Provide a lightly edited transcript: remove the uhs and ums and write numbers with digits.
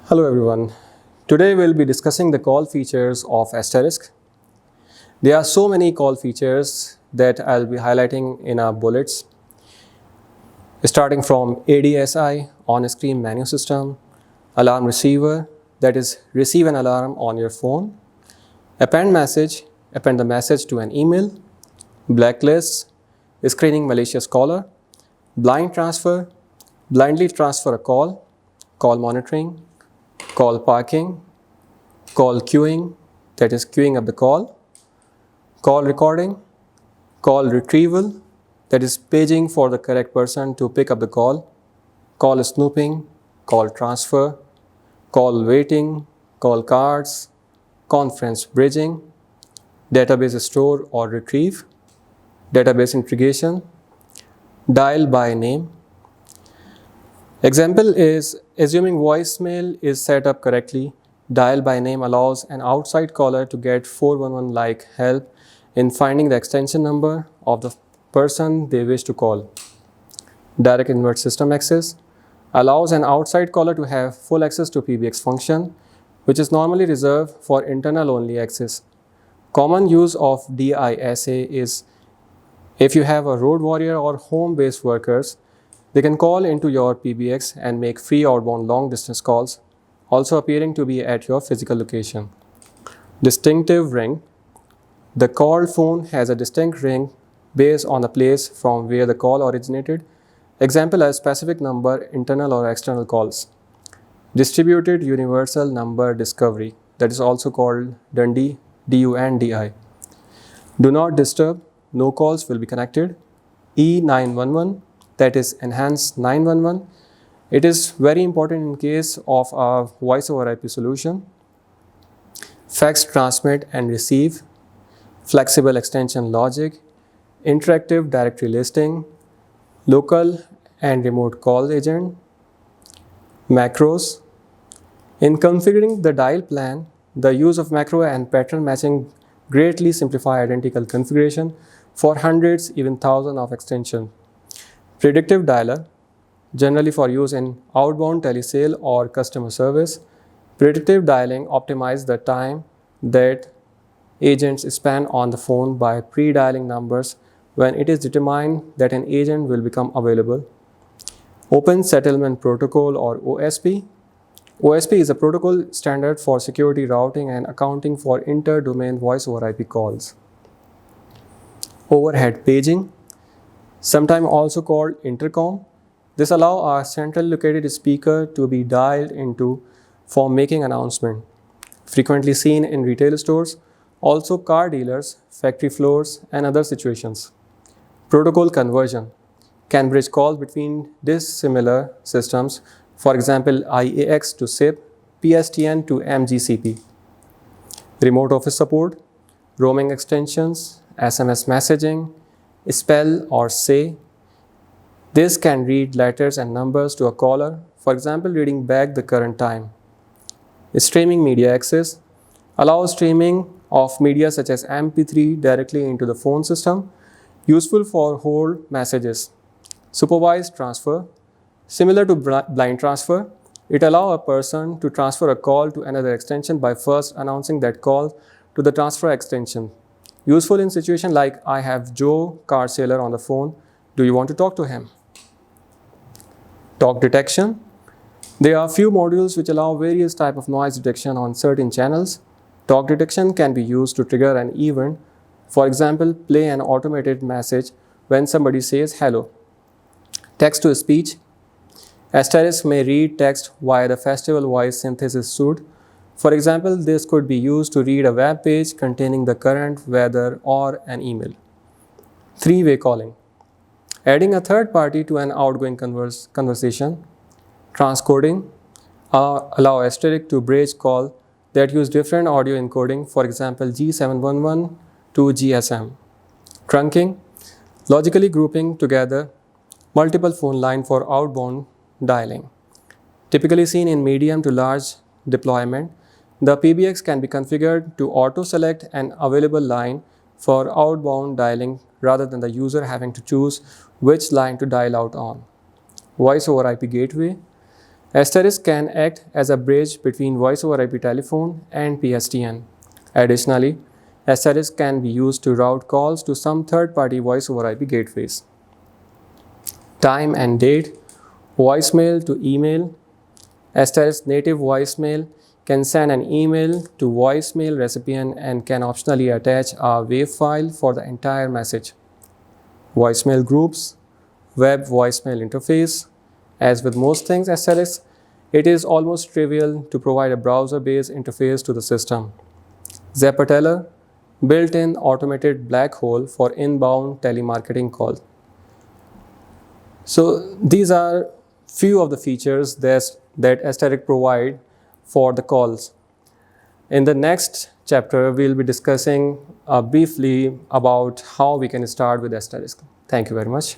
Hello everyone. Today we'll be discussing the call features of Asterisk. There are so many call features that I'll be highlighting in our bullets, starting from ADSI, on-screen menu system, alarm receiver, that is receive an alarm on your phone, append the message to an email, blacklist, screening malicious caller, blind transfer, blindly transfer a call, call monitoring, call parking, call queuing, that is queuing up the call recording, call retrieval, that is paging for the correct person to pick up the call snooping, call transfer, call waiting, call cards, conference bridging, database store or retrieve, database integration, dial by name. Example is assuming voicemail is set up correctly. Dial by name allows an outside caller to get 411 like help in finding the extension number of the person they wish to call. Direct invert system access allows an outside caller to have full access to PBX function, which is normally reserved for internal only access. Common use of DISA is if you have a road warrior or home-based workers, they can call into your PBX and make free outbound long-distance calls, also appearing to be at your physical location. Distinctive ring. The called phone has a distinct ring based on the place from where the call originated. Example, a specific number, internal or external calls. Distributed universal number discovery, that is also called DUNDI, D-U-N-D-I. Do not disturb, no calls will be connected. E911, that is enhanced 911. It is very important in case of a voice over IP solution. Fax transmit and receive, flexible extension logic, interactive directory listing, local and remote call agent, macros. In configuring the dial plan, the use of macro and pattern matching greatly simplify identical configuration for hundreds, even thousands of extensions. Predictive dialer, generally for use in outbound telesale or customer service. Predictive dialing optimizes the time that agents spend on the phone by pre-dialing numbers when it is determined that an agent will become available. Open Settlement Protocol or OSP. OSP is a protocol standard for security routing and accounting for inter-domain voice over IP calls. Overhead paging, sometimes also called intercom. This allows a central located speaker to be dialed into for making announcement. Frequently seen in retail stores, also car dealers, factory floors, and other situations. Protocol conversion can bridge calls between dissimilar systems, for example, IAX to SIP, PSTN to MGCP. Remote office support, roaming extensions, SMS messaging, spell or say. This can read letters and numbers to a caller, for example, reading back the current time. Streaming media access allows streaming of media such as MP3 directly into the phone system, useful for hold messages. Supervised transfer, similar to blind transfer, it allows a person to transfer a call to another extension by first announcing that call to the transfer extension. Useful in situation like I have Joe, car seller, on the phone. Do you want to talk to him? Talk detection. There are few modules which allow various types of noise detection on certain channels. Talk detection can be used to trigger an event. For example, play an automated message when somebody says hello. Text to speech. Asterisk may read text via the festival voice synthesis suite. For example, this could be used to read a web page containing the current weather or an email. Three-way calling. Adding a third party to an outgoing conversation. Transcoding. Allow Asterisk to bridge call that use different audio encoding, for example, G711 to GSM. Trunking. Logically grouping together multiple phone lines for outbound dialing. Typically seen in medium to large deployment, the PBX can be configured to auto-select an available line for outbound dialing rather than the user having to choose which line to dial out on. Voice over IP gateway. Asterisk can act as a bridge between voice over IP telephone and PSTN. Additionally, Asterisk can be used to route calls to some third-party voice over IP gateways. Time and date, voicemail to email. Asterisk native voicemail can send an email to voicemail recipient and can optionally attach a WAV file for the entire message. Voicemail groups, web voicemail interface. As with most things Asterisk, it is almost trivial to provide a browser-based interface to the system. Zapateller, built-in automated black hole for inbound telemarketing calls. So these are few of the features that Asterisk provide for the calls. In the next chapter, we'll be discussing briefly about how we can start with Asterisk. Thank you very much.